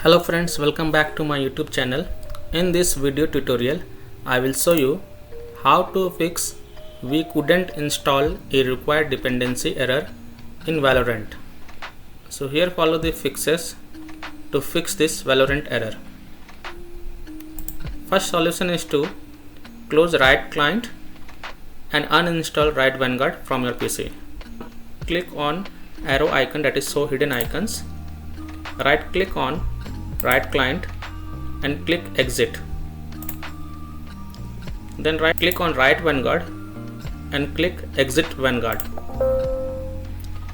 Hello friends, welcome back to my YouTube channel. In this video tutorial, I will show you how to fix we couldn't install a required dependency error in Valorant. So here follow the fixes to fix this Valorant error. First solution is to close write client and uninstall write Vanguard from your PC. Click on arrow icon that is show hidden icons. Right click on write client and click exit. Then right click on write Vanguard and click exit Vanguard.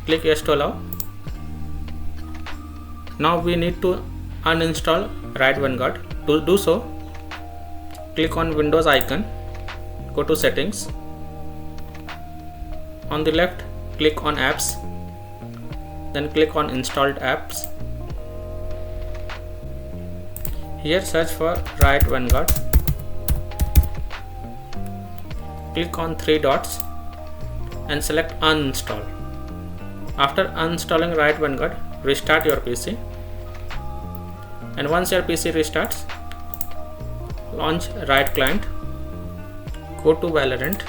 Click yes to allow. Now we need to uninstall write Vanguard. To do so, click on Windows icon, go to settings. On the left, click on apps, then click on installed apps. Here search for write Vanguard. Click on three dots and select uninstall. After uninstalling write Vanguard, restart your PC. And once your PC restarts, launch write client. Go to Valorant.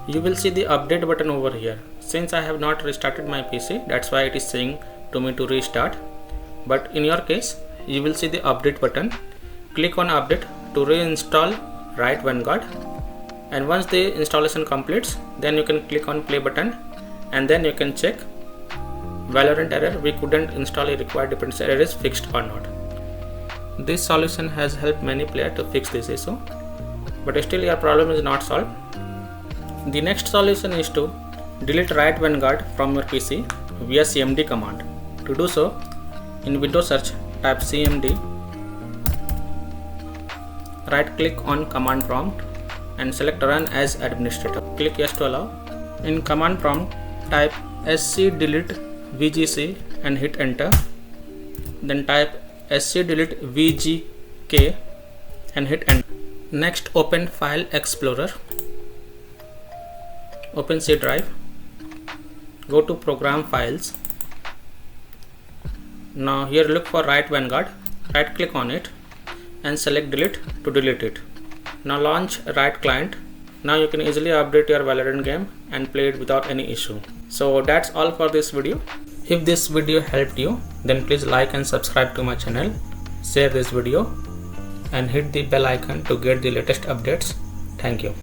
You will see the update button over here. Since I have not restarted my PC, that's why it is saying to me to restart. But in your case, you will see the update button. Click on update to reinstall write Vanguard. And once the installation completes, then you can click on play button and then you can check Valorant error we couldn't install a required dependency error is fixed or not. This solution has helped many players to fix this issue, but still your problem is not solved. The next solution is to delete write Vanguard from your PC via cmd command. To do so, in Windows search type cmd, right click on command prompt and select run as administrator. Click yes to allow. In command prompt type scdelete vgc and hit enter. Then type scdelete vgk and hit enter. Next open file explorer. Open C drive. Go to program files. Now here look for write Vanguard. Right click on it and select delete to delete it. Now launch write client. Now you can easily update your Valorant game and play it without any issue. So that's all for this video. If this video helped you, then please like and subscribe to my channel, share this video and hit the bell icon to get the latest updates. Thank you.